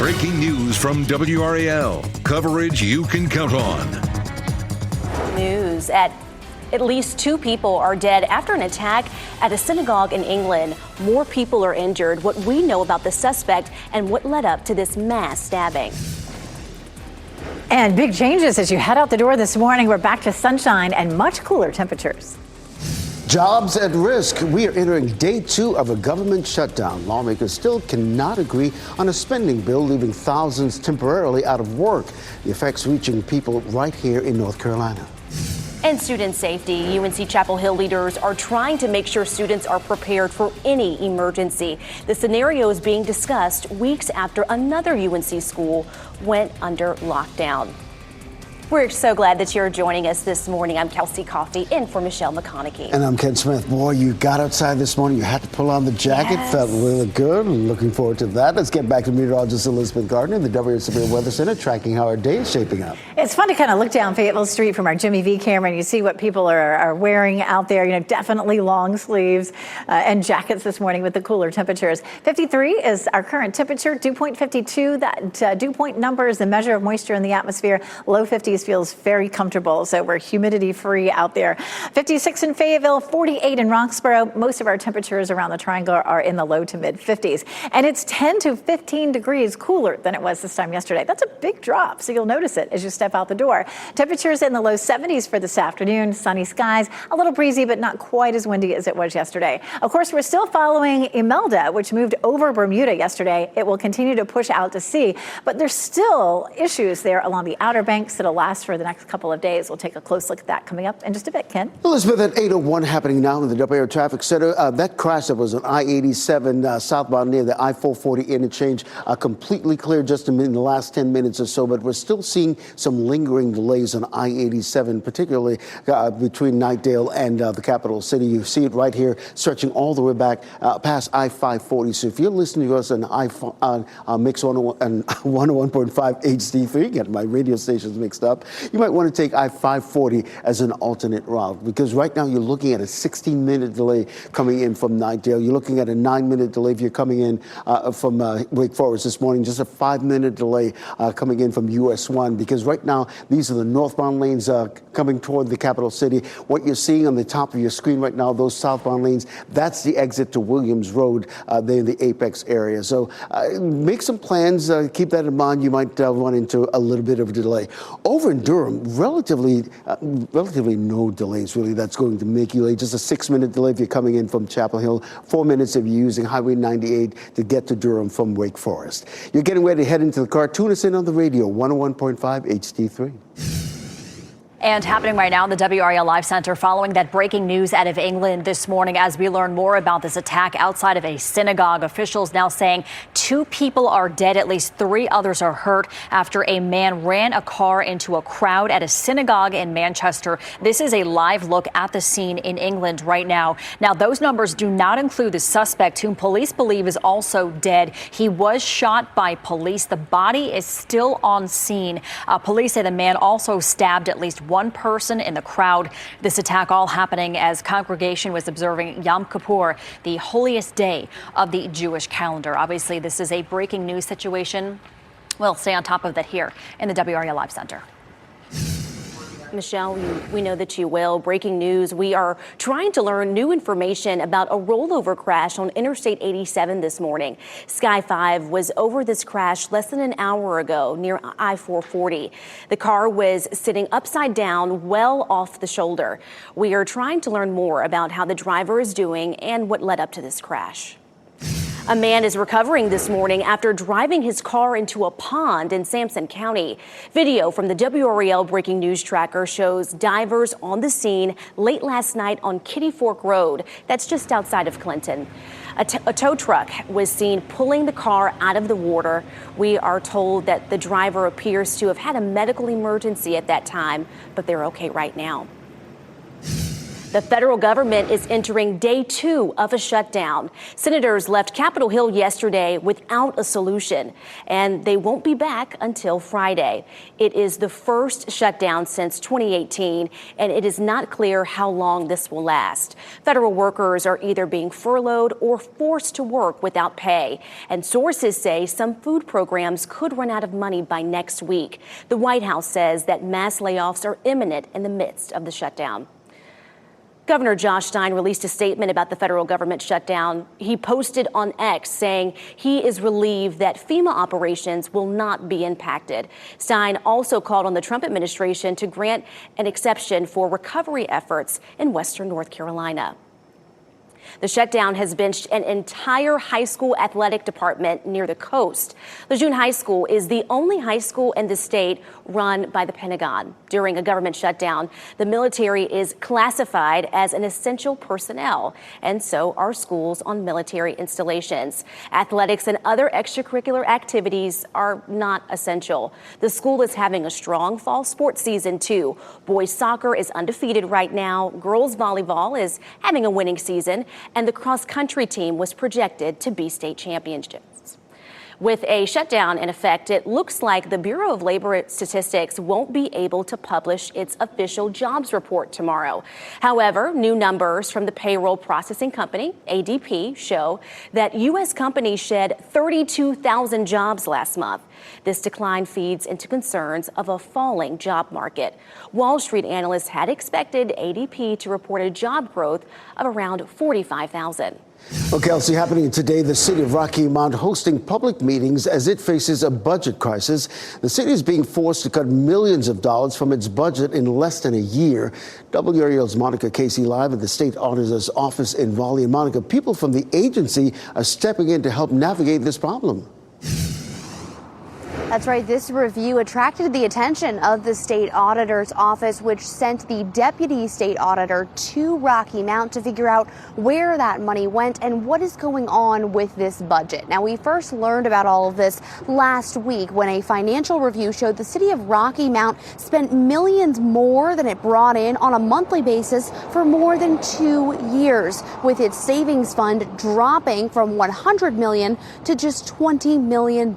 Breaking news from WRAL. Coverage you can count on. News at least 2 people are dead after an attack at a synagogue in England. More people are injured. What we know about the suspect and what led up to this mass stabbing. And big changes as you head out the door this morning. We're back to sunshine and much cooler temperatures. Jobs at risk. We are entering day 2 of a government shutdown. Lawmakers still cannot agree on a spending bill, leaving thousands temporarily out of work. The effects reaching people right here in North Carolina. And student safety. UNC Chapel Hill leaders are trying to make sure students are prepared for any emergency. The scenario is being discussed weeks after another UNC school went under lockdown. We're so glad that you're joining us this morning. I'm Kelsey Coffey in for Michelle McConaughey. And I'm Ken Smith. Boy, you got outside this morning. You had to pull on the jacket. Yes. Felt really good. Looking forward to that. Let's get back to meteorologist Elizabeth Gardner in the WRAL Severe Weather Center, tracking how our day is shaping up. It's fun to kind of look down Fayetteville Street from our Jimmy V camera and you see what people are wearing out there. You know, definitely long sleeves and jackets this morning with the cooler temperatures. 53 is our current temperature. Dew point 52. That dew point number is the measure of moisture in the atmosphere. Low 50s feels very comfortable, so we're humidity free out there. 56 in Fayetteville, 48 in Roxborough. Most of our temperatures around the triangle are in the low to mid 50s, and it's 10 to 15 degrees cooler than it was this time yesterday. That's a big drop, so you'll notice it as you step out the door. Temperatures in the low 70s for this afternoon. Sunny skies, a little breezy, but not quite as windy as it was yesterday. Of course, we're still following Imelda, which moved over Bermuda yesterday. It will continue to push out to sea, but there's still issues there along the Outer Banks that'll last for the next couple of days. We'll take a close look at that coming up in just a bit. Ken? Elizabeth, at 8:01 happening now in the WRAL Traffic Center. That crash that was on I-87 southbound near the I-440 interchange completely cleared just in the last 10 minutes or so, but we're still seeing some lingering delays on I-87, particularly between Knightdale and the capital city. You see it right here stretching all the way back past I-540. So if you're listening to us on Mix 101 and 101.5 HD3, get my radio stations mixed up, you might want to take I-540 as an alternate route, because right now you're looking at a 16-minute delay coming in from Knightdale. You're looking at a 9-minute delay if you're coming in from Wake Forest this morning, just a 5-minute delay coming in from US 1, because right now these are the northbound lanes coming toward the capital city. What you're seeing on the top of your screen right now, those southbound lanes, that's the exit to Williams Road there in the Apex area. So make some plans, keep that in mind. You might run into a little bit of a delay. Over in Durham, relatively no delays really that's going to make you late. Just a 6-minute delay if you're coming in from Chapel Hill, 4 minutes if you're using Highway 98 to get to Durham from Wake Forest. You're getting ready to head into the car. Tune us in on the radio, 101.5 HD3. And happening right now in the WRAL Live Center following that breaking news out of England this morning as we learn more about this attack outside of a synagogue. Officials now saying 2 people are dead, at least 3 others are hurt after a man ran a car into a crowd at a synagogue in Manchester. This is a live look at the scene in England right now. Now, those numbers do not include the suspect, whom police believe is also dead. He was shot by police. The body is still on scene. Police say the man also stabbed at least one person in the crowd. This attack all happening as congregation was observing Yom Kippur, the holiest day of the Jewish calendar. Obviously, this is a breaking news situation. We'll stay on top of that here in the WRAL Live Center. Michelle, we know that you will. Breaking news. We are trying to learn new information about a rollover crash on Interstate 87 this morning. Sky 5 was over this crash less than an hour ago near I-440. The car was sitting upside down, well off the shoulder. We are trying to learn more about how the driver is doing and what led up to this crash. A man is recovering this morning after driving his car into a pond in Sampson County. Video from the WRAL Breaking News Tracker shows divers on the scene late last night on Kitty Fork Road. That's just outside of Clinton. A tow truck was seen pulling the car out of the water. We are told that the driver appears to have had a medical emergency at that time, but they're okay right now. The federal government is entering day 2 of a shutdown. Senators left Capitol Hill yesterday without a solution, and they won't be back until Friday. It is the first shutdown since 2018, and it is not clear how long this will last. Federal workers are either being furloughed or forced to work without pay, and sources say some food programs could run out of money by next week. The White House says that mass layoffs are imminent in the midst of the shutdown. Governor Josh Stein released a statement about the federal government shutdown. He posted on X saying he is relieved that FEMA operations will not be impacted. Stein also called on the Trump administration to grant an exception for recovery efforts in western North Carolina. The shutdown has benched an entire high school athletic department near the coast. Lejeune High School is the only high school in the state run by the Pentagon. During a government shutdown, the military is classified as an essential personnel, and so are schools on military installations. Athletics and other extracurricular activities are not essential. The school is having a strong fall sports season, too. Boys soccer is undefeated right now. Girls volleyball is having a winning season, and the cross-country team was projected to be state champions. With a shutdown in effect, it looks like the Bureau of Labor Statistics won't be able to publish its official jobs report tomorrow. However, new numbers from the payroll processing company, ADP, show that U.S. companies shed 32,000 jobs last month. This decline feeds into concerns of a falling job market. Wall Street analysts had expected ADP to report a job growth of around 45,000. Well, Kelsey, happening today, the city of Rocky Mount hosting public meetings as it faces a budget crisis. The city is being forced to cut millions of dollars from its budget in less than a year. WRAL's Monica Casey live at the state auditor's office in Raleigh. And Monica, people from the agency are stepping in to help navigate this problem. That's right. This review attracted the attention of the state auditor's office, which sent the deputy state auditor to Rocky Mount to figure out where that money went and what is going on with this budget. Now, we first learned about all of this last week when a financial review showed the city of Rocky Mount spent millions more than it brought in on a monthly basis for more than 2 years, with its savings fund dropping from $100 million to just $20 million.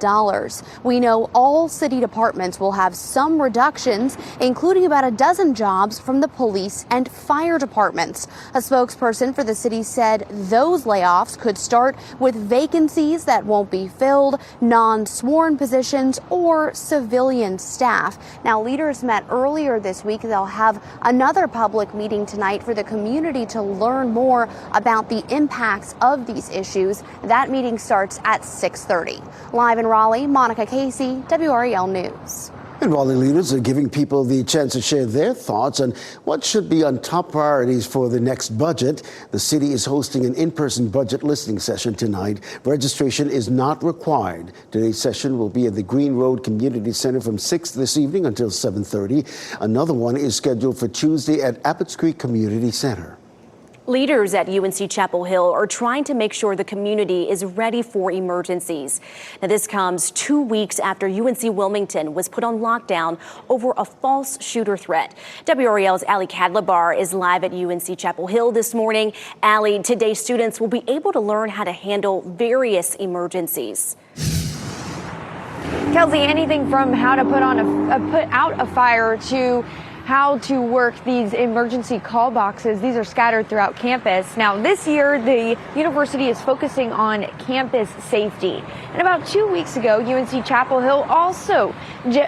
We know all city departments will have some reductions, including about a dozen jobs from the police and fire departments. A spokesperson for the city said those layoffs could start with vacancies that won't be filled, non-sworn positions, or civilian staff. Now, leaders met earlier this week. They'll have another public meeting tonight for the community to learn more about the impacts of these issues. That meeting starts at 6:30. Live in Raleigh, Monica Casey, WRAL News. And Raleigh leaders are giving people the chance to share their thoughts on what should be on top priorities for the next budget. The city is hosting an in-person budget listening session tonight. Registration is not required. Today's session will be at the Green Road Community Center from 6 this evening until 7:30. Another one is scheduled for Tuesday at Abbots Creek Community Center. Leaders at UNC Chapel Hill are trying to make sure the community is ready for emergencies. Now, this comes 2 weeks after UNC Wilmington was put on lockdown over a false shooter threat. WRAL's Ali Kadlabar is live at UNC Chapel Hill this morning. Ali, today students will be able to learn how to handle various emergencies. Kelsey, anything from how to put out a fire to how to work these emergency call boxes. These are scattered throughout campus. Now, this year, the university is focusing on campus safety. And about 2 weeks ago, UNC Chapel Hill also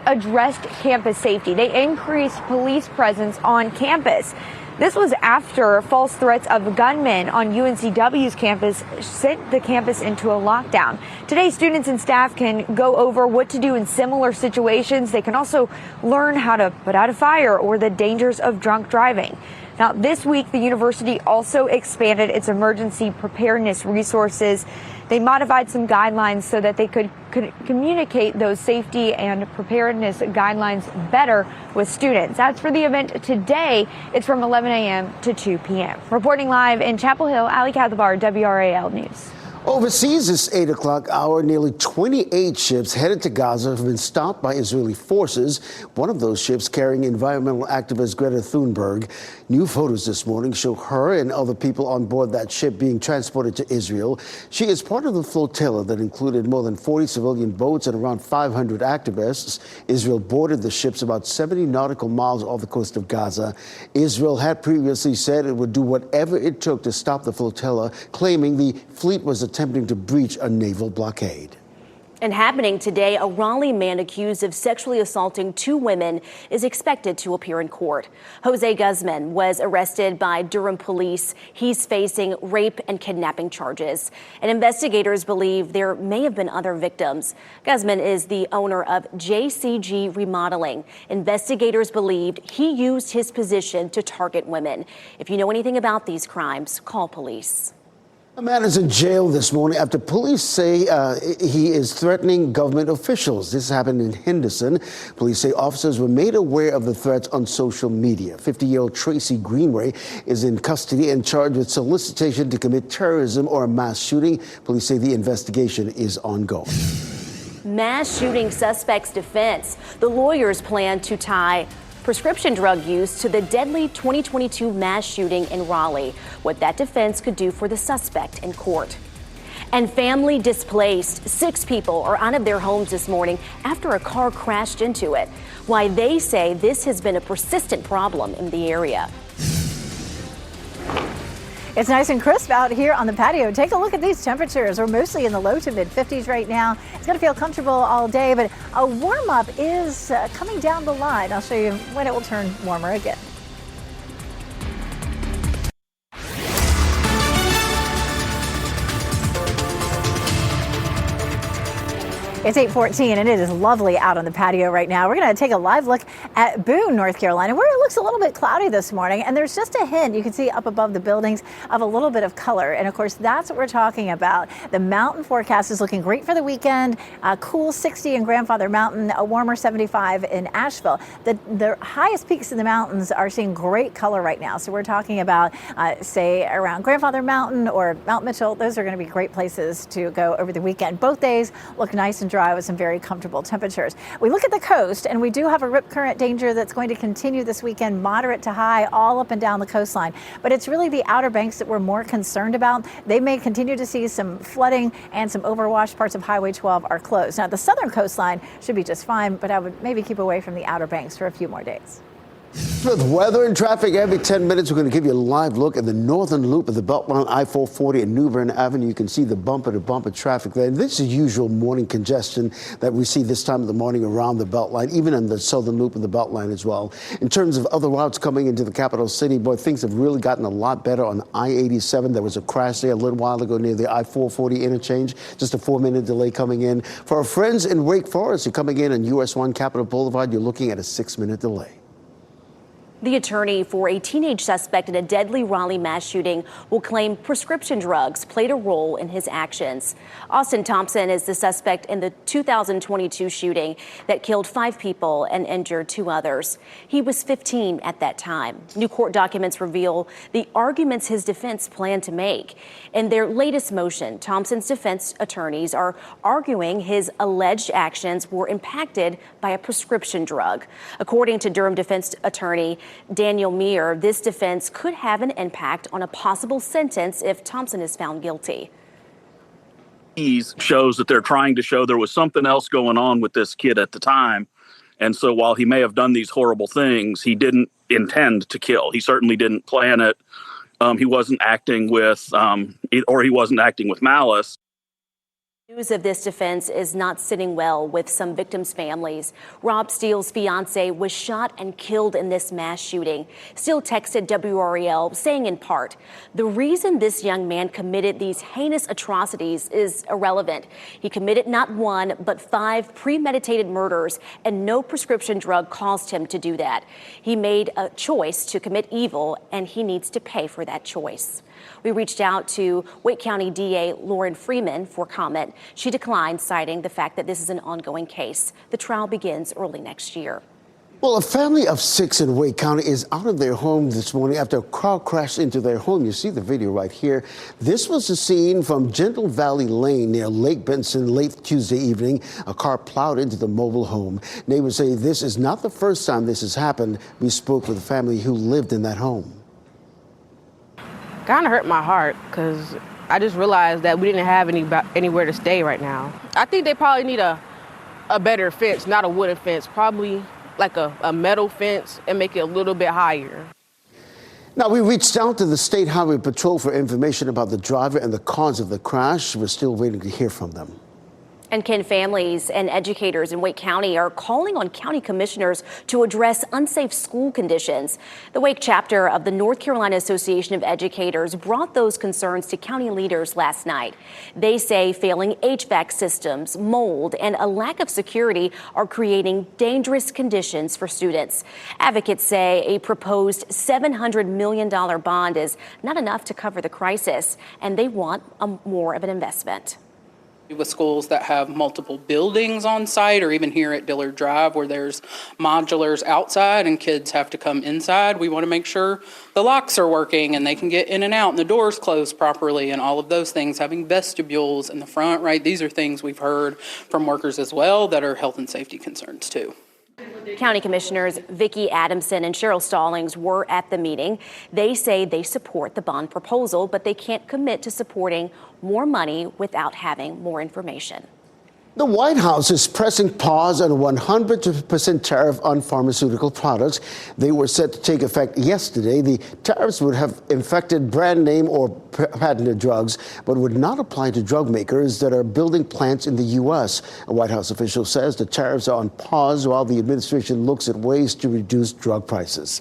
addressed campus safety. They increased police presence on campus. This was after false threats of gunmen on UNCW's campus sent the campus into a lockdown. Today, students and staff can go over what to do in similar situations. They can also learn how to put out a fire or the dangers of drunk driving. Now, this week, the university also expanded its emergency preparedness resources. They modified some guidelines so that they could communicate those safety and preparedness guidelines better with students. As for the event today, it's from 11 a.m. to 2 p.m. Reporting live in Chapel Hill, Ali Kadlabar, WRAL News. Overseas, this 8 o'clock hour, nearly 28 ships headed to Gaza have been stopped by Israeli forces. One of those ships carrying environmental activist Greta Thunberg. New photos this morning show her and other people on board that ship being transported to Israel. She is part of the flotilla that included more than 40 civilian boats and around 500 activists. Israel boarded the ships about 70 nautical miles off the coast of Gaza. Israel had previously said it would do whatever it took to stop the flotilla, claiming the fleet was attempting to breach a naval blockade. And happening today, a Raleigh man accused of sexually assaulting 2 women is expected to appear in court. Jose Guzman was arrested by Durham police. He's facing rape and kidnapping charges. And investigators believe there may have been other victims. Guzman is the owner of JCG Remodeling. Investigators believed he used his position to target women. If you know anything about these crimes, call police. A man is in jail this morning after police say he is threatening government officials. This happened in Henderson. Police say officers were made aware of the threats on social media. 50-year-old Tracy Greenway is in custody and charged with solicitation to commit terrorism or a mass shooting. Police say the investigation is ongoing. Mass shooting suspect's defense. The lawyers plan to tie prescription drug use to the deadly 2022 mass shooting in Raleigh, what that defense could do for the suspect in court. And family displaced. 6 people are out of their homes this morning after a car crashed into it. Why they say this has been a persistent problem in the area. It's nice and crisp out here on the patio. Take a look at these temperatures. We're mostly in the low to mid 50s right now. It's going to feel comfortable all day, but a warm up is coming down the line. I'll show you when it will turn warmer again. It's 8:14 and it is lovely out on the patio right now. We're going to take a live look at Boone, North Carolina, where it looks a little bit cloudy this morning. And there's just a hint you can see up above the buildings of a little bit of color. And of course, that's what we're talking about. The mountain forecast is looking great for the weekend. A cool 60 in Grandfather Mountain, a warmer 75 in Asheville. The highest peaks in the mountains are seeing great color right now. So we're talking about, say, around Grandfather Mountain or Mount Mitchell. Those are going to be great places to go over the weekend. Both days look nice and dry with some very comfortable temperatures. We look at the coast and we do have a rip current danger that's going to continue this weekend, moderate to high all up and down the coastline. But it's really the Outer Banks that we're more concerned about. They may continue to see some flooding and some overwashed. Parts of Highway 12 are closed. Now the southern coastline should be just fine, but I would maybe keep away from the Outer Banks for a few more days. With weather and traffic every 10 minutes, we're going to give you a live look at the northern loop of the Beltline I-440 and New Bern Avenue. You can see the bumper-to-bumper traffic there. And this is usual morning congestion that we see this time of the morning around the Beltline, even in the southern loop of the Beltline as well. In terms of other routes coming into the capital city, boy, things have really gotten a lot better on I-87. There was a crash there a little while ago near the I-440 interchange. Just a 4-minute delay coming in. For our friends in Wake Forest, you're coming in on US 1 Capitol Boulevard, you're looking at a 6-minute delay. The attorney for a teenage suspect in a deadly Raleigh mass shooting will claim prescription drugs played a role in his actions. Austin Thompson is the suspect in the 2022 shooting that killed 5 people and injured 2 others. He was 15 at that time. New court documents reveal the arguments his defense planned to make. In their latest motion, Thompson's defense attorneys are arguing his alleged actions were impacted by a prescription drug. According to Durham defense attorney Daniel Meir, this defense could have an impact on a possible sentence if Thompson is found guilty. Shows that they're trying to show there was something else going on with this kid at the time. And so while he may have done these horrible things, he didn't intend to kill. He certainly didn't plan it. He wasn't acting with malice. News of this defense is not sitting well with some victims' families. Rob Steele's fiance was shot and killed in this mass shooting. Steele texted WRAL saying in part, "The reason this young man committed these heinous atrocities is irrelevant. He committed not 1, but 5 premeditated murders, and no prescription drug caused him to do that. He made a choice to commit evil, and he needs to pay for that choice." We reached out to Wake County DA Lauren Freeman for comment. She declined, citing the fact that this is an ongoing case. The trial begins early next year. Well, a family of 6 in Wake County is out of their home this morning after a car crashed into their home. You see the video right here. This was the scene from Gentle Valley Lane near Lake Benson late Tuesday evening. A car plowed into the mobile home. Neighbors say this is not the first time this has happened. We spoke with a family who lived in that home. Kind of hurt my heart because I just realized that we didn't have anywhere to stay right now. I think they probably need a better fence, not a wooden fence, probably like a metal fence and make it a little bit higher. Now, we reached out to the State Highway Patrol for information about the driver and the cause of the crash. We're still waiting to hear from them. And Ken, families and educators in Wake County are calling on county commissioners to address unsafe school conditions. The Wake chapter of the North Carolina Association of Educators brought those concerns to county leaders last night. They say failing HVAC systems, mold, and a lack of security are creating dangerous conditions for students. Advocates say a proposed $700 million bond is not enough to cover the crisis, and they want more of an investment. With schools that have multiple buildings on site, or even here at Dillard Drive where there's modulars outside and kids have to come inside, we want to make sure the locks are working and they can get in and out and the doors closed properly and all of those things, having vestibules in the front, right? These are things we've heard from workers as well that are health and safety concerns too. County Commissioners Vicki Adamson and Cheryl Stallings were at the meeting. They say they support the bond proposal, but they can't commit to supporting more money without having more information. The White House is pressing pause on a 100% tariff on pharmaceutical products. They were set to take effect yesterday. The tariffs would have affected brand name or patented drugs, but would not apply to drug makers that are building plants in the U.S. A White House official says the tariffs are on pause while the administration looks at ways to reduce drug prices.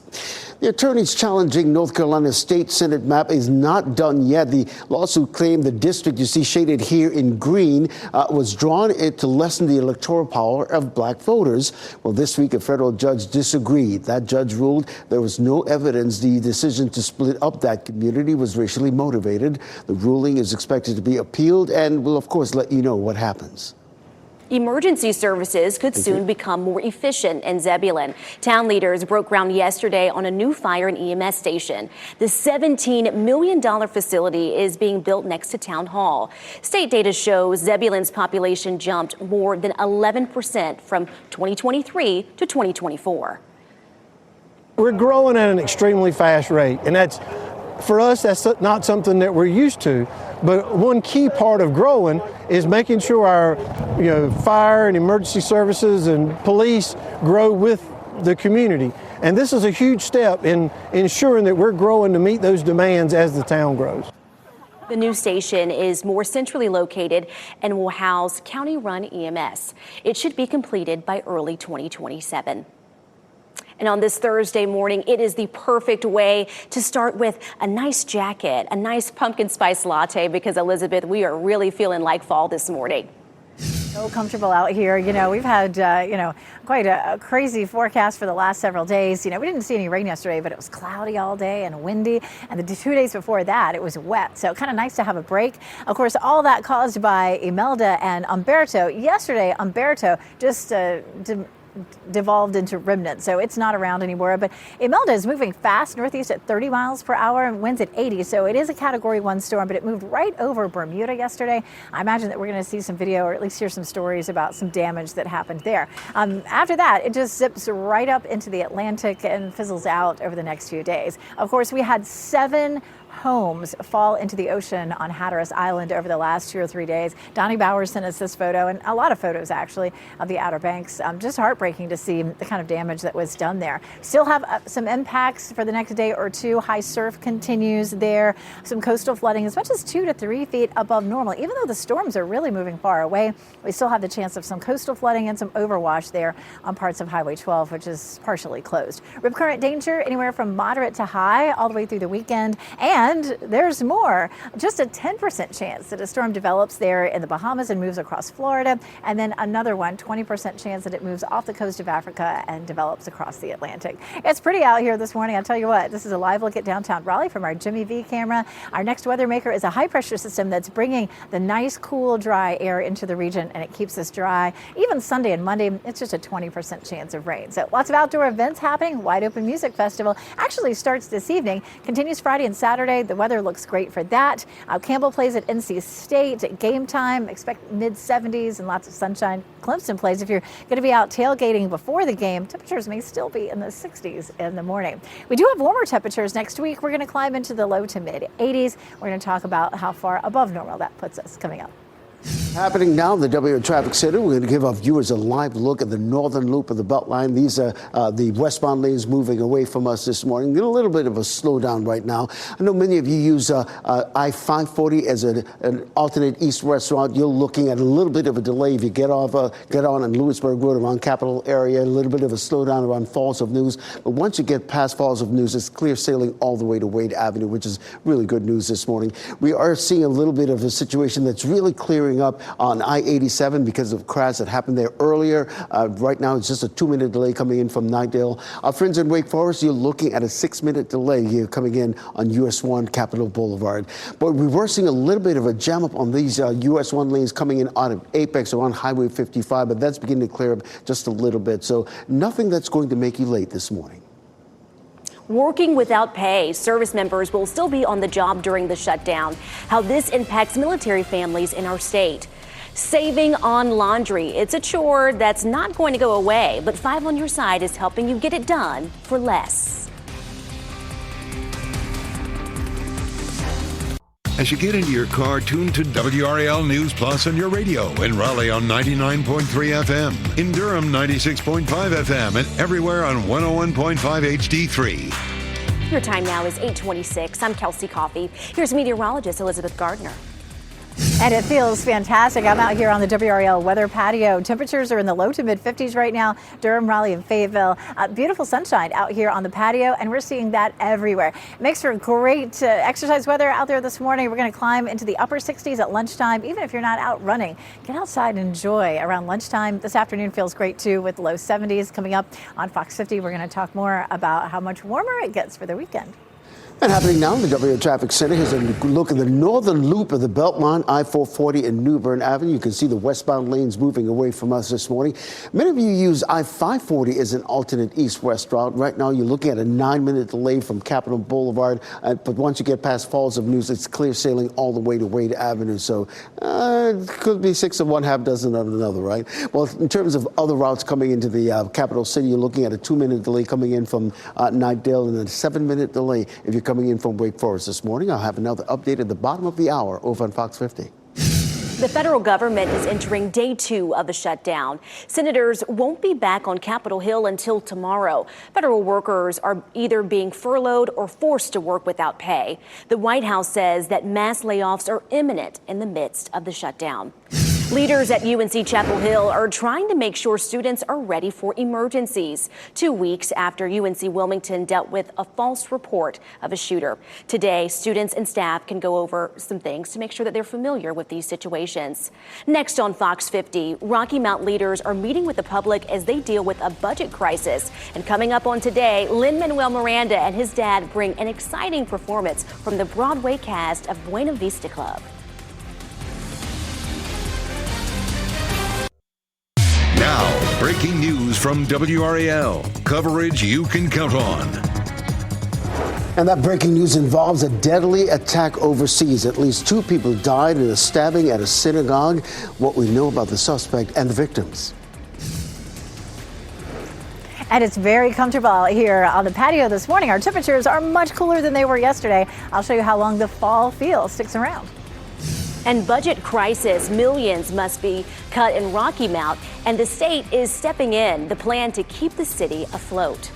The attorneys challenging North Carolina's state Senate map is not done yet. The lawsuit claimed the district you see shaded here in green was drawn to lessen the electoral power of black voters. Well, this week, a federal judge disagreed. That judge ruled there was no evidence the decision to split up that community was racially motivated. The ruling is expected to be appealed and will, of course, let you know what happens. Emergency services could soon become more efficient in Zebulon. Town leaders broke ground yesterday on a new fire and EMS station. The $17 million facility is being built next to Town Hall. State data shows Zebulon's population jumped more than 11% from 2023 to 2024. We're growing at an extremely fast rate, and for us, that's not something that we're used to. But one key part of growing is making sure our fire and emergency services and police grow with the community. And this is a huge step in ensuring that we're growing to meet those demands as the town grows. The new station is more centrally located and will house county-run EMS. It should be completed by early 2027. And on this Thursday morning, it is the perfect way to start with a nice jacket, a nice pumpkin spice latte, because Elizabeth, we are really feeling like fall this morning. So comfortable out here. We've had, quite a crazy forecast for the last several days. We didn't see any rain yesterday, but it was cloudy all day and windy. And the 2 days before that, it was wet. So kind of nice to have a break. Of course, all that caused by Imelda and Umberto. Yesterday, Umberto just devolved into remnant, so it's not around anymore. But Imelda is moving fast northeast at 30 miles per hour and winds at 80, so it is a Category 1 storm, but it moved right over Bermuda yesterday. I imagine that we're going to see some video, or at least hear some stories about some damage that happened there. After that, it just zips right up into the Atlantic and fizzles out over the next few days. Of course, we had 7 homes fall into the ocean on Hatteras Island over the last 2 or 3 days. Donnie Bowers sent us this photo, and a lot of photos actually, of the Outer Banks. Just heartbreaking to see the kind of damage that was done there. Still have some impacts for the next day or two. High surf continues there. Some coastal flooding as much as 2 to 3 feet above normal. Even though the storms are really moving far away, we still have the chance of some coastal flooding and some overwash there on parts of Highway 12, which is partially closed. Rip current danger anywhere from moderate to high all the way through the weekend. And And there's more. Just a 10% chance that a storm develops there in the Bahamas and moves across Florida. And then another one, 20% chance that it moves off the coast of Africa and develops across the Atlantic. It's pretty out here this morning. I'll tell you what, this is a live look at downtown Raleigh from our Jimmy V camera. Our next weather maker is a high pressure system that's bringing the nice, cool, dry air into the region, and it keeps us dry. Even Sunday and Monday, it's just a 20% chance of rain. So lots of outdoor events happening. Wide Open Music Festival actually starts this evening, continues Friday and Saturday. The weather looks great for that. Campbell plays at NC State. At game time, expect mid-70s and lots of sunshine. Clemson plays. If you're going to be out tailgating before the game, temperatures may still be in the 60s in the morning. We do have warmer temperatures next week. We're going to climb into the low to mid 80s. We're going to talk about how far above normal that puts us coming up. Happening now in the WRAL Traffic Center, we're going to give our viewers a live look at the northern loop of the Beltline. These are the westbound lanes moving away from us this morning. Get a little bit of a slowdown right now. I know many of you use I-540 as an alternate east-west route. You're looking at a little bit of a delay if you get on Lewisburg Road around Capitol area. A little bit of a slowdown around Falls of News. But once you get past Falls of News, it's clear sailing all the way to Wade Avenue, which is really good news this morning. We are seeing a little bit of a situation that's really clearing up on I-87 because of a crash that happened there earlier. Right now, it's just a 2-minute delay coming in from Nightdale. Our friends in Wake Forest, you're looking at a 6-minute delay here coming in on US 1 Capitol Boulevard. But we were seeing a little bit of a jam up on these US 1 lanes coming in out of Apex or on Highway 55, but that's beginning to clear up just a little bit. So nothing that's going to make you late this morning. Working without pay, service members will still be on the job during the shutdown. How this impacts military families in our state. Saving on laundry. It's a chore that's not going to go away, but 5 on Your Side is helping you get it done for less. As you get into your car, tune to WRAL News Plus on your radio. In Raleigh on 99.3 FM. In Durham, 96.5 FM. And everywhere on 101.5 HD3. Your time now is 8:26. I'm Kelsey Coffey. Here's meteorologist Elizabeth Gardner. And it feels fantastic. I'm out here on the WRAL weather patio. Temperatures are in the low to mid 50s right now. Durham, Raleigh, and Fayetteville. Beautiful sunshine out here on the patio, and we're seeing that everywhere. It makes for great exercise weather out there this morning. We're going to climb into the upper 60s at lunchtime, even if you're not out running. Get outside and enjoy around lunchtime. This afternoon feels great too, with low 70s coming up on Fox 50. We're going to talk more about how much warmer it gets for the weekend. And happening now in the WRAL Traffic Center, here's a look at the northern loop of the Beltline, I-440 and New Bern Avenue. You can see the westbound lanes moving away from us this morning. Many of you use I-540 as an alternate east-west route. Right now, you're looking at a 9-minute delay from Capitol Boulevard. But once you get past Falls of News, it's clear sailing all the way to Wade Avenue. So it could be 6 of one, half dozen of another, right? Well, in terms of other routes coming into the capital city, you're looking at a 2-minute delay coming in from Nightdale and a 7-minute delay if you're coming in from Wake Forest this morning. I'll have another update at the bottom of the hour over on Fox 50. The federal government is entering day 2 of a shutdown. Senators won't be back on Capitol Hill until tomorrow. Federal workers are either being furloughed or forced to work without pay. The White House says that mass layoffs are imminent in the midst of the shutdown. Leaders at UNC Chapel Hill are trying to make sure students are ready for emergencies 2 weeks after UNC Wilmington dealt with a false report of a shooter. Today, students and staff can go over some things to make sure that they're familiar with these situations. Next on Fox 50, Rocky Mount leaders are meeting with the public as they deal with a budget crisis. And coming up on Today, Lin-Manuel Miranda and his dad bring an exciting performance from the Broadway cast of Buena Vista Club. Now, breaking news from WRAL. Coverage you can count on. And that breaking news involves a deadly attack overseas. At least 2 people died in a stabbing at a synagogue. What we know about the suspect and the victims. And it's very comfortable here on the patio this morning. Our temperatures are much cooler than they were yesterday. I'll show you how long the fall feel sticks around. And budget crisis, millions must be cut in Rocky Mount, and the state is stepping in the plan to keep the city afloat.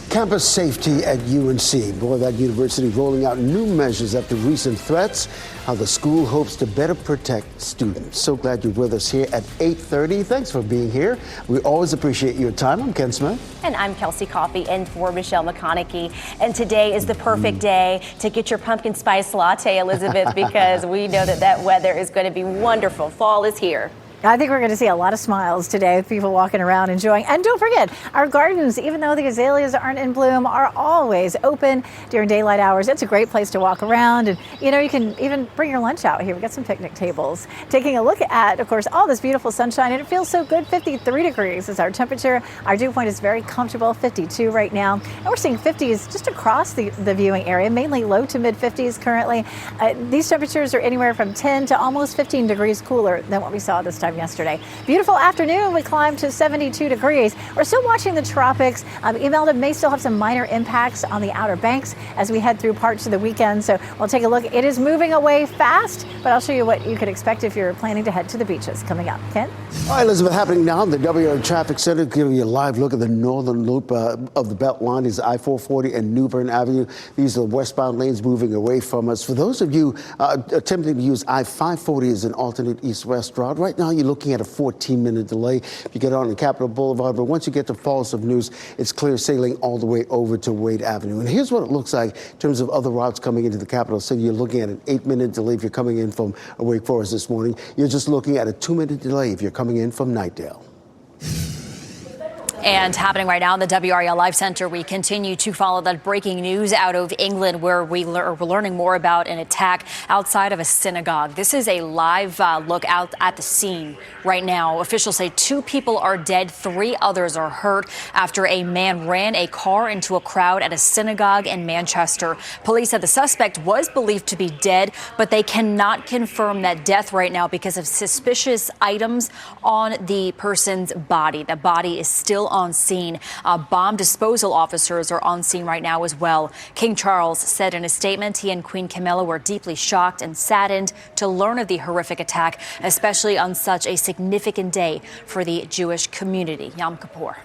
Campus safety at UNC. Boy, that university rolling out new measures after recent threats. how the school hopes to better protect students. So glad you're with us here at 8:30. Thanks for being here. We always appreciate your time. I'm Ken Smith. And I'm Kelsey Coffey in for Michelle McConaughey. And today is the perfect day to get your pumpkin spice latte, Elizabeth, because we know that weather is going to be wonderful. Fall is here. I think we're going to see a lot of smiles today with people walking around enjoying. And don't forget, our gardens, even though the azaleas aren't in bloom, are always open during daylight hours. It's a great place to walk around. And, you know, you can even bring your lunch out here. We've got some picnic tables. Taking a look at, of course, all this beautiful sunshine. And it feels so good. 53 degrees is our temperature. Our dew point is very comfortable, 52 right now. And we're seeing 50s just across the viewing area, mainly low to mid 50s currently. These temperatures are anywhere from 10 to almost 15 degrees cooler than what we saw this time yesterday. Beautiful afternoon. We climbed to 72 degrees. We're still watching the tropics. Imelda may still have some minor impacts on the Outer Banks as we head through parts of the weekend. So we'll take a look. It is moving away fast, but I'll show you what you could expect if you're planning to head to the beaches coming up. Ken? All right, Elizabeth, happening now. The WRAL Traffic Center giving you a live look at the northern loop of the Beltline is I-440 and New Bern Avenue. These are the westbound lanes moving away from us. For those of you attempting to use I-540 as an alternate east-west route, right now you're looking at a 14-minute delay if you get on the Capitol Boulevard. But once you get to Falls of News, it's clear sailing all the way over to Wade Avenue. And here's what it looks like in terms of other routes coming into the Capitol City. You're looking at an 8-minute delay if you're coming in from Wake Forest this morning. You're just looking at a 2-minute delay if you're coming in from Knightdale. And happening right now in the WRAL Live Center, we continue to follow that breaking news out of England, where we're learning more about an attack outside of a synagogue. This is a live look out at the scene right now. Officials say 2 people are dead, 3 others are hurt after a man ran a car into a crowd at a synagogue in Manchester. Police said the suspect was believed to be dead, but they cannot confirm that death right now because of suspicious items on the person's body. The body is still on scene. Bomb disposal officers are on scene right now as well. King Charles said in a statement he and Queen Camilla were deeply shocked and saddened to learn of the horrific attack, especially on such a significant day for the Jewish community. Yom Kippur.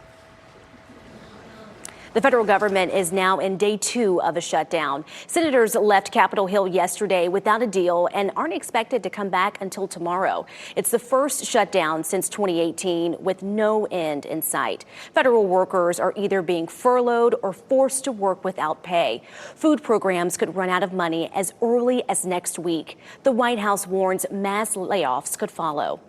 The federal government is now in day 2 of a shutdown. Senators left Capitol Hill yesterday without a deal and aren't expected to come back until tomorrow. It's the first shutdown since 2018 with no end in sight. Federal workers are either being furloughed or forced to work without pay. Food programs could run out of money as early as next week. The White House warns mass layoffs could follow.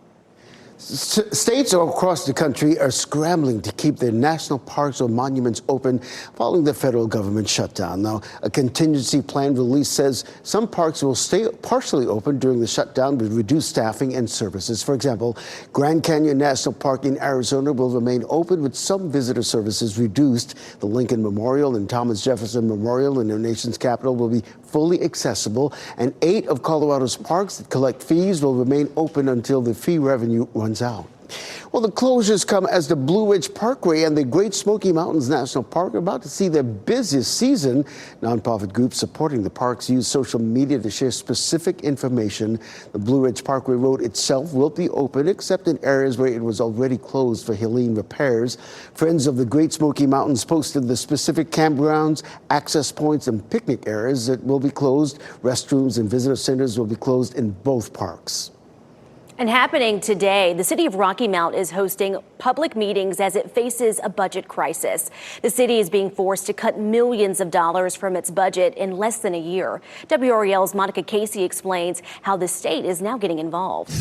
States all across the country are scrambling to keep their national parks or monuments open following the federal government shutdown. Now, a contingency plan release says some parks will stay partially open during the shutdown with reduced staffing and services. For example, Grand Canyon National Park in Arizona will remain open with some visitor services reduced. The Lincoln Memorial and Thomas Jefferson Memorial in the nation's capital will be fully accessible, and 8 of Colorado's parks that collect fees will remain open until the fee revenue runs out. Well, the closures come as the Blue Ridge Parkway and the Great Smoky Mountains National Park are about to see their busiest season. Nonprofit groups supporting the parks use social media to share specific information. The Blue Ridge Parkway Road itself will be open, except in areas where it was already closed for Helene repairs. Friends of the Great Smoky Mountains posted the specific campgrounds, access points, and picnic areas that will be closed. Restrooms and visitor centers will be closed in both parks. And happening today, the city of Rocky Mount is hosting public meetings as it faces a budget crisis. The city is being forced to cut millions of dollars from its budget in less than a year. WRAL's Monica Casey explains how the state is now getting involved.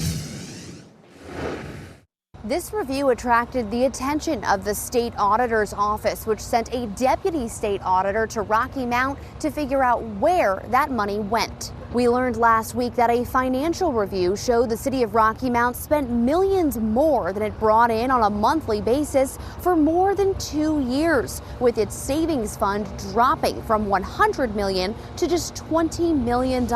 This review attracted the attention of the state auditor's office, which sent a deputy state auditor to Rocky Mount to figure out where that money went. We learned last week that a financial review showed the city of Rocky Mount spent millions more than it brought in on a monthly basis for more than 2 years, with its savings fund dropping from $100 million to just $20 million.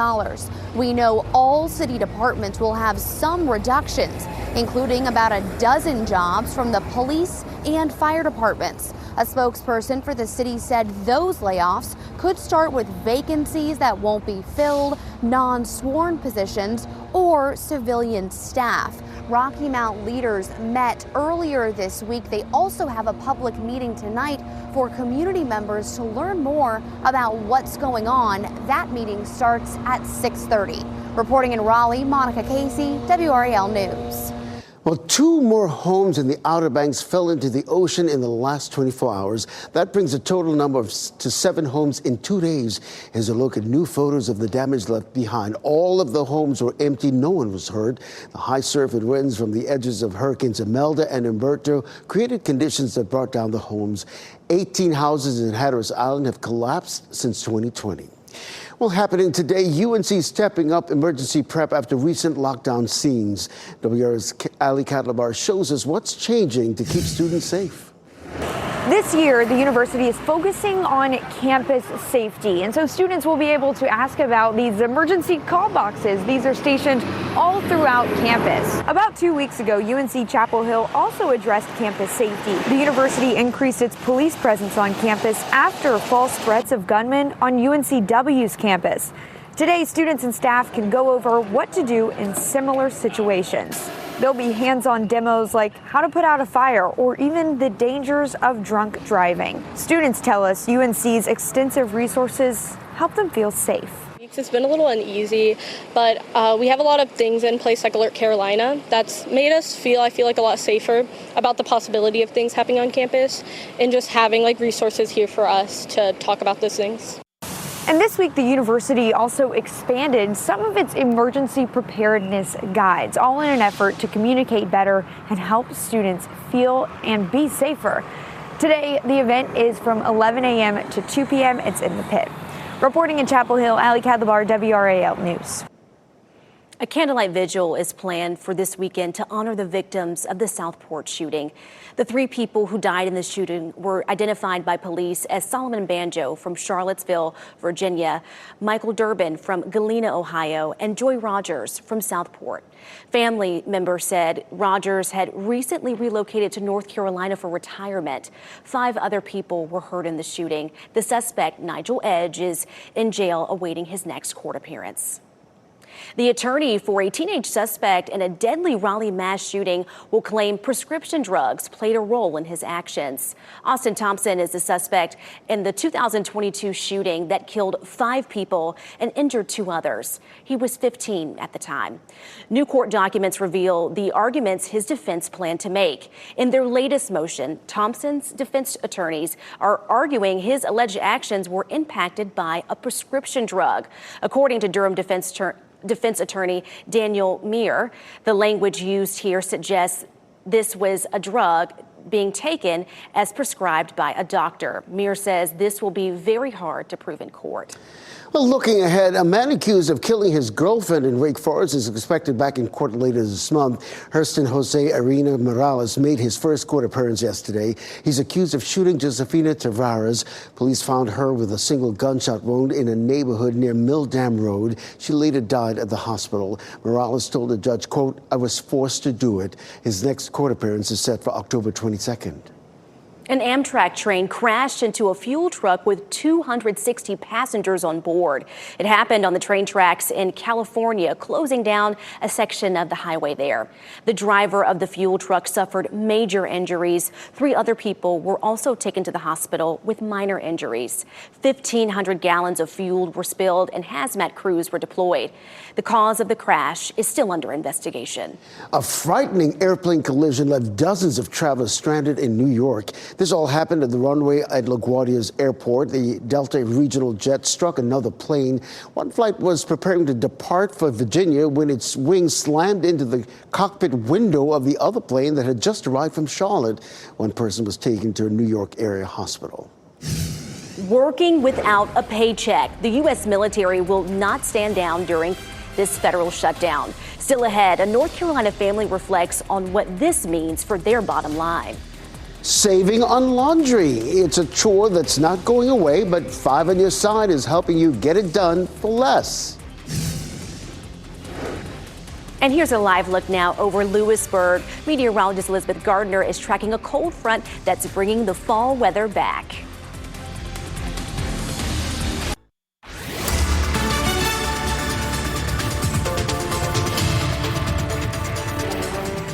We know all city departments will have some reductions, including about a dozen jobs from the police and fire departments. A spokesperson for the city said those layoffs could start with vacancies that won't be filled, non-sworn positions, or civilian staff. Rocky Mount leaders met earlier this week. They also have a public meeting tonight for community members to learn more about what's going on. That meeting starts at 6:30. Reporting in Raleigh, Monica Casey, WRAL News. Well, 2 more homes in the Outer Banks fell into the ocean in the last 24 hours. That brings the total number to 7 homes in 2 days. Here's a look at new photos of the damage left behind. All of the homes were empty. No one was hurt. The high surf and winds from the edges of Hurricanes Imelda and Umberto created conditions that brought down the homes. 18 houses in Hatteras Island have collapsed since 2020. Well, happening today, UNC stepping up emergency prep after recent lockdown scenes. WR's Ali Katlabar shows us what's changing to keep students safe. This year, the university is focusing on campus safety, and so students will be able to ask about these emergency call boxes. These are stationed all throughout campus. About 2 weeks ago, UNC Chapel Hill also addressed campus safety. The university increased its police presence on campus after false threats of gunmen on UNCW's campus. Today, students and staff can go over what to do in similar situations. There'll be hands-on demos like how to put out a fire or even the dangers of drunk driving. Students tell us UNC's extensive resources help them feel safe. It's been a little uneasy, but we have a lot of things in place like Alert Carolina that's made us feel, I feel like, a lot safer about the possibility of things happening on campus and just having like resources here for us to talk about those things. And this week, the university also expanded some of its emergency preparedness guides, all in an effort to communicate better and help students feel and be safer. Today, the event is from 11 a.m. to 2 p.m. It's in the pit. Reporting in Chapel Hill, Ali Kadlabar, WRAL News. A candlelight vigil is planned for this weekend to honor the victims of the Southport shooting. The 3 people who died in the shooting were identified by police as Solomon Banjo from Charlottesville, Virginia, Michael Durbin from Galena, Ohio, and Joy Rogers from Southport. Family members said Rogers had recently relocated to North Carolina for retirement. 5 other people were hurt in the shooting. The suspect, Nigel Edge, is in jail awaiting his next court appearance. The attorney for a teenage suspect in a deadly Raleigh mass shooting will claim prescription drugs played a role in his actions. Austin Thompson is the suspect in the 2022 shooting that killed 5 people and injured 2 others. He was 15 at the time. New court documents reveal the arguments his defense planned to make. In their latest motion, Thompson's defense attorneys are arguing his alleged actions were impacted by a prescription drug. According to Durham defense attorney Daniel Meir, the language used here suggests this was a drug being taken as prescribed by a doctor. Meir says this will be very hard to prove in court. Well, looking ahead, a man accused of killing his girlfriend in Wake Forest is expected back in court later this month. Hurston Jose Arena Morales made his first court appearance yesterday. He's accused of shooting Josefina Tavares. Police found her with a single gunshot wound in a neighborhood near Mill Dam Road. She later died at the hospital. Morales told the judge, quote, "I was forced to do it." His next court appearance is set for October 22nd. An Amtrak train crashed into a fuel truck with 260 passengers on board. It happened on the train tracks in California, closing down a section of the highway there. The driver of the fuel truck suffered major injuries. 3 other people were also taken to the hospital with minor injuries. 1,500 gallons of fuel were spilled and hazmat crews were deployed. The cause of the crash is still under investigation. A frightening airplane collision left dozens of travelers stranded in New York. This all happened at the runway at LaGuardia's airport. The Delta regional jet struck another plane. One flight was preparing to depart for Virginia when its wings slammed into the cockpit window of the other plane that had just arrived from Charlotte. One person was taken to a New York area hospital. Working without a paycheck, the U.S. military will not stand down during this federal shutdown. Still ahead, a North Carolina family reflects on what this means for their bottom line. Saving on laundry. It's a chore that's not going away, but 5 on your side is helping you get it done for less. And here's a live look now over Lewisburg. Meteorologist Elizabeth Gardner is tracking a cold front that's bringing the fall weather back.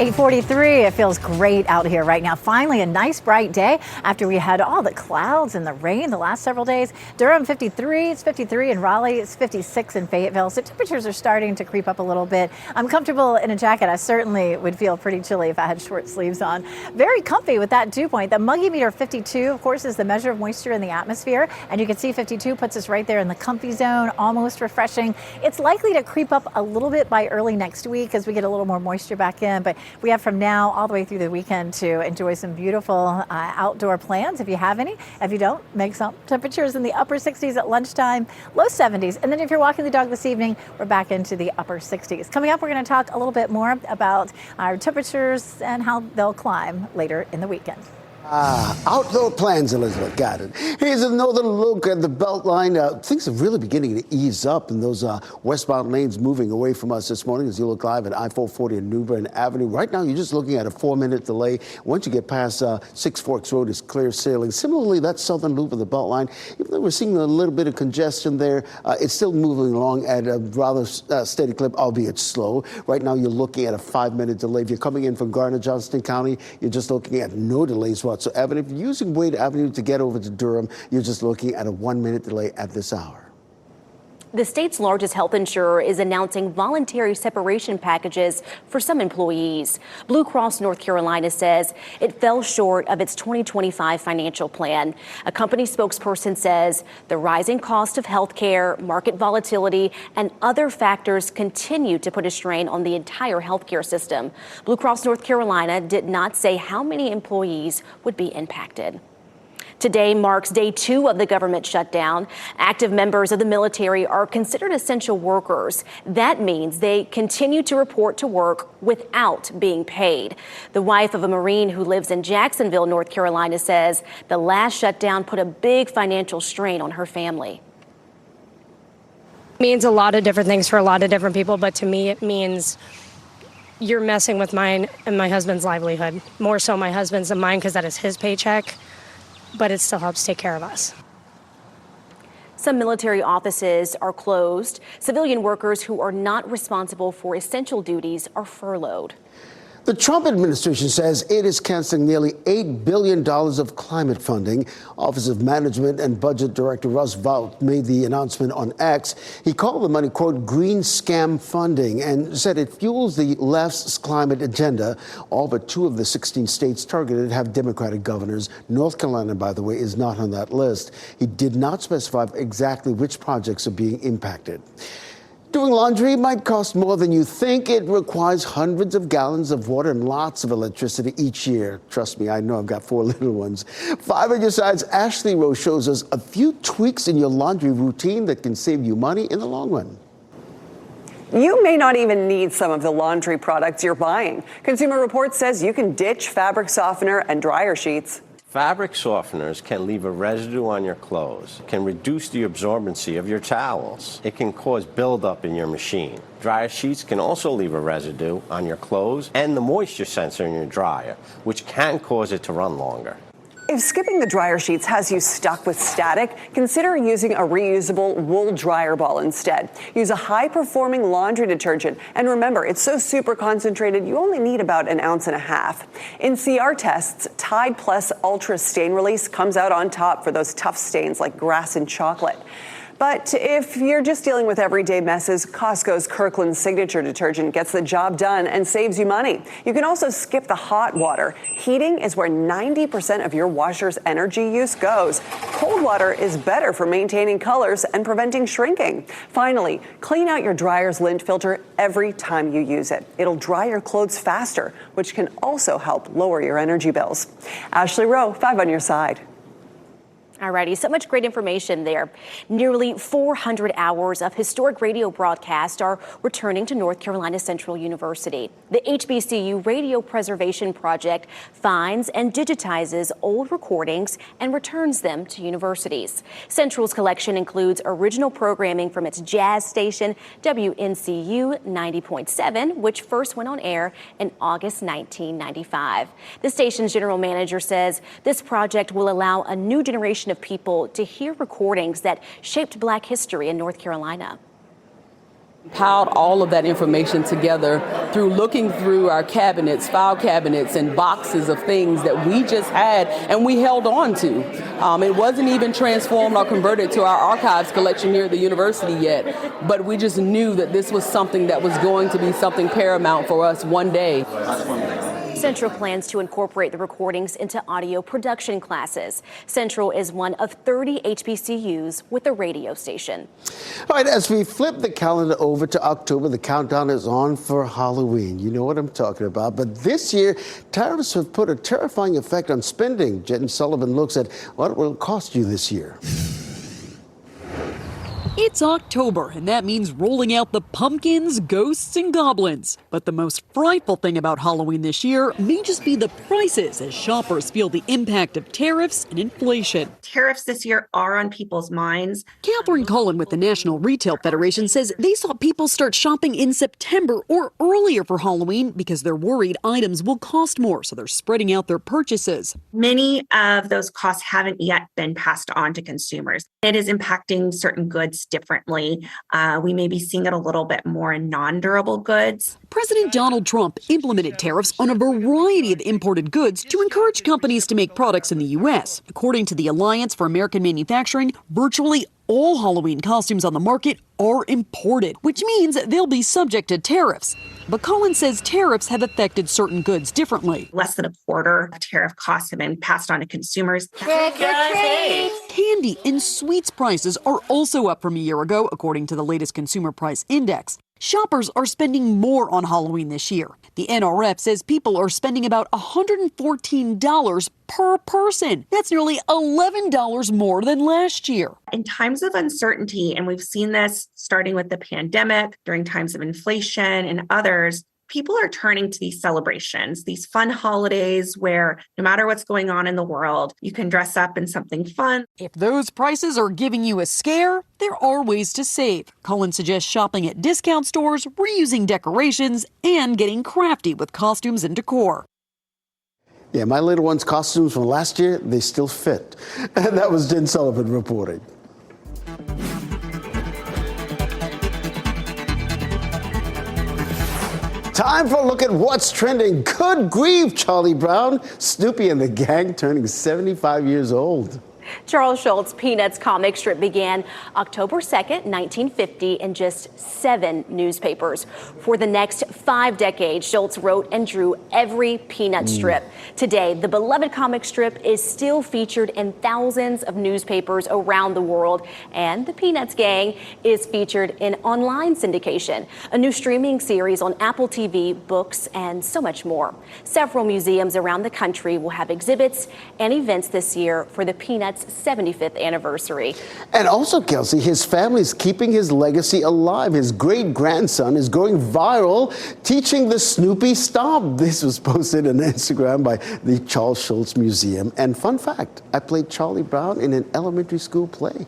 8:43. It feels great out here right now. Finally, a nice bright day after we had all the clouds and the rain the last several days. Durham 53. It's 53 in Raleigh. It's 56 in Fayetteville. So temperatures are starting to creep up a little bit. I'm comfortable in a jacket. I certainly would feel pretty chilly if I had short sleeves on. Very comfy with that dew point. The muggy meter 52, of course, is the measure of moisture in the atmosphere. And you can see 52 puts us right there in the comfy zone, almost refreshing. It's likely to creep up a little bit by early next week as we get a little more moisture back in. But we have from now all the way through the weekend to enjoy some beautiful outdoor plans if you have any. If you don't, make some. Temperatures in the upper 60s at lunchtime, low 70s. And then if you're walking the dog this evening, we're back into the upper 60s. Coming up, we're going to talk a little bit more about our temperatures and how they'll climb later in the weekend. Outdoor plans, Elizabeth. Got it. Here's another look at the Beltline. Things are really beginning to ease up, and those westbound lanes moving away from us this morning as you look live at I-440 and New Bern Avenue. Right now, you're just looking at a 4-minute delay. Once you get past Six Forks Road, it's clear sailing. Similarly, that southern loop of the Beltline, even though we're seeing a little bit of congestion there, it's still moving along at a rather steady clip, albeit slow. Right now, you're looking at a 5-minute delay. If you're coming in from Garner-Johnston County, you're just looking at no delays whatsoever. If you're using Wade Avenue to get over to Durham, you're just looking at a 1-minute delay at this hour. The state's largest health insurer is announcing voluntary separation packages for some employees. Blue Cross North Carolina says it fell short of its 2025 financial plan. A company spokesperson says the rising cost of health care, market volatility, and other factors continue to put a strain on the entire healthcare system. Blue Cross North Carolina did not say how many employees would be impacted. Today marks day 2 of the government shutdown. Active members of the military are considered essential workers. That means they continue to report to work without being paid. The wife of a Marine who lives in Jacksonville, North Carolina, says the last shutdown put a big financial strain on her family. It means a lot of different things for a lot of different people, but to me it means you're messing with mine and my husband's livelihood. More so my husband's than mine because that is his paycheck. But it still helps take care of us. Some military offices are closed. Civilian workers who are not responsible for essential duties are furloughed. The Trump administration says it is canceling nearly $8 billion of climate funding. Office of Management and Budget Director Russ Vought made the announcement on X. He called the money, quote, green scam funding, and said it fuels the left's climate agenda. All but 2 of the 16 states targeted have Democratic governors. North Carolina, by the way, is not on that list. He did not specify exactly which projects are being impacted. Doing laundry might cost more than you think. It requires hundreds of gallons of water and lots of electricity each year. Trust me, I know I've got 4 little ones. 5 on your sides, Ashley Rose shows us a few tweaks in your laundry routine that can save you money in the long run. You may not even need some of the laundry products you're buying. Consumer Reports says you can ditch fabric softener and dryer sheets. Fabric softeners can leave a residue on your clothes, can reduce the absorbency of your towels. It can cause buildup in your machine. Dryer sheets can also leave a residue on your clothes and the moisture sensor in your dryer, which can cause it to run longer. If skipping the dryer sheets has you stuck with static, consider using a reusable wool dryer ball instead. Use a high-performing laundry detergent. And remember, it's so super concentrated, you only need about 1.5 ounces. In CR tests, Tide Plus Ultra Stain Release comes out on top for those tough stains like grass and chocolate. But if you're just dealing with everyday messes, Costco's Kirkland Signature Detergent gets the job done and saves you money. You can also skip the hot water. Heating is where 90% of your washer's energy use goes. Cold water is better for maintaining colors and preventing shrinking. Finally, clean out your dryer's lint filter every time you use it. It'll dry your clothes faster, which can also help lower your energy bills. Ashley Rowe, 5 on your side. Alrighty, so much great information there. Nearly 400 hours of historic radio broadcasts are returning to North Carolina Central University. The HBCU Radio Preservation Project finds and digitizes old recordings and returns them to universities. Central's collection includes original programming from its jazz station, WNCU 90.7, which first went on air in August 1995. The station's general manager says this project will allow a new generation of people to hear recordings that shaped Black history in North Carolina. Piled all of that information together through looking through our cabinets, file cabinets, and boxes of things that we just had and we held on to. It wasn't even transformed or converted to our archives collection here at the university yet, but we just knew that this was something that was going to be something paramount for us one day. Central plans to incorporate the recordings into audio production classes. Central is one of 30 HBCUs with a radio station. All right, as we flip the calendar over to October, the countdown is on for Halloween. You know what I'm talking about. But this year, tariffs have put a terrifying effect on spending. Jen Sullivan looks at what it will cost you this year. It's October, and that means rolling out the pumpkins, ghosts, and goblins. But the most frightful thing about Halloween this year may just be the prices as shoppers feel the impact of tariffs and inflation. Tariffs this year are on people's minds. Catherine Cullen with the National Retail Federation says they saw people start shopping in September or earlier for Halloween because they're worried items will cost more, so they're spreading out their purchases. Many of those costs haven't yet been passed on to consumers. It is impacting certain goods differently. We may be seeing it a little bit more in non-durable goods. President Donald Trump implemented tariffs on a variety of imported goods to encourage companies to make products in the U.S. According to the Alliance for American Manufacturing, virtually all Halloween costumes on the market are imported, which means they'll be subject to tariffs. But Collins says tariffs have affected certain goods differently. Less than a quarter of tariff costs have been passed on to consumers. Candy and sweets prices are also up from a year ago, according to the latest Consumer Price Index. Shoppers are spending more on Halloween this year. The NRF says people are spending about $114 per person. That's nearly $11 more than last year. In times of uncertainty, and we've seen this starting with the pandemic, during times of inflation and others, people are turning to these celebrations, these fun holidays where no matter what's going on in the world, you can dress up in something fun. If those prices are giving you a scare, there are ways to save. Cullen suggests shopping at discount stores, reusing decorations, and getting crafty with costumes and decor. Yeah, my little one's costumes from last year, they still fit. And that was Jen Sullivan reporting. Time for a look at what's trending. Good grief, Charlie Brown. Snoopy and the gang turning 75 years old. Charles Schulz Peanuts comic strip began October 2nd, 1950 in just 7 newspapers. For the next 5 decades, Schulz wrote and drew every Peanut strip. Today, the beloved comic strip is still featured in thousands of newspapers around the world, and the Peanuts gang is featured in online syndication, a new streaming series on Apple TV, books, and so much more. Several museums around the country will have exhibits and events this year for the Peanuts 75th anniversary. And also, Kelsey, his family's keeping his legacy alive. His great-grandson is going viral, teaching the Snoopy stomp. This was posted on Instagram by the Charles Schulz Museum. And fun fact, I played Charlie Brown in an elementary school play.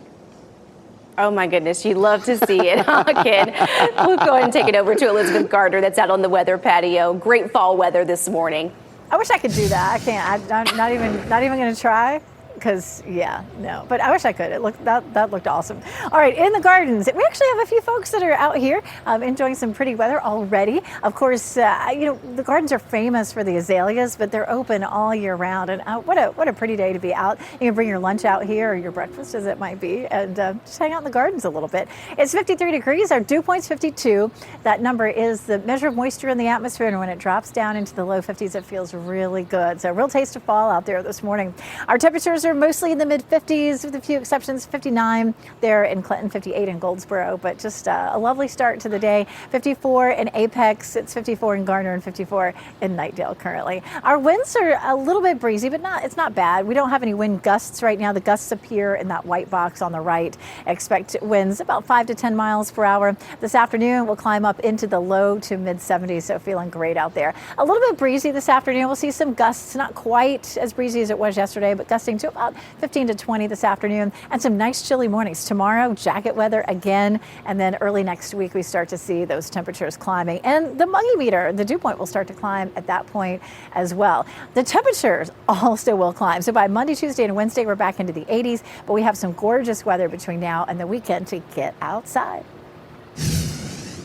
Oh my goodness, you love to see it, huh, kid? We'll go ahead and take it over to Elizabeth Gardner that's out on the weather patio. Great fall weather this morning. I wish I could do that. I can't. I'm not even going to try. Because, yeah, no. But I wish I could. That looked awesome. All right, in the gardens, we actually have a few folks that are out here enjoying some pretty weather already. Of course, the gardens are famous for the azaleas, but they're open all year round. And what a pretty day to be out. You can bring your lunch out here or your breakfast, as it might be, and just hang out in the gardens a little bit. It's 53 degrees. Our dew point's 52. That number is the measure of moisture in the atmosphere, and when it drops down into the low 50s, it feels really good. So a real taste of fall out there this morning. Our temperatures are mostly in the mid-50s with a few exceptions. 59 there in Clinton, 58 in Goldsboro, but just a lovely start to the day. 54 in Apex, it's 54 in Garner, and 54 in Knightdale currently. Our winds are a little bit breezy, but it's not bad. We don't have any wind gusts right now. The gusts appear in that white box on the right. Expect winds about 5 to 10 miles per hour. This afternoon, we'll climb up into the low to mid-70s, so feeling great out there. A little bit breezy this afternoon. We'll see some gusts, not quite as breezy as it was yesterday, but gusting to about 15 to 20 this afternoon, and some nice chilly mornings. Tomorrow, jacket weather again, and then early next week, we start to see those temperatures climbing. And the muggy meter, the dew point, will start to climb at that point as well. The temperatures also will climb. So by Monday, Tuesday, and Wednesday, we're back into the 80s, but we have some gorgeous weather between now and the weekend to get outside.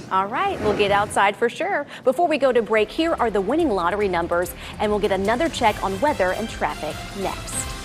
All right, we'll get outside for sure. Before we go to break, here are the winning lottery numbers, and we'll get another check on weather and traffic next.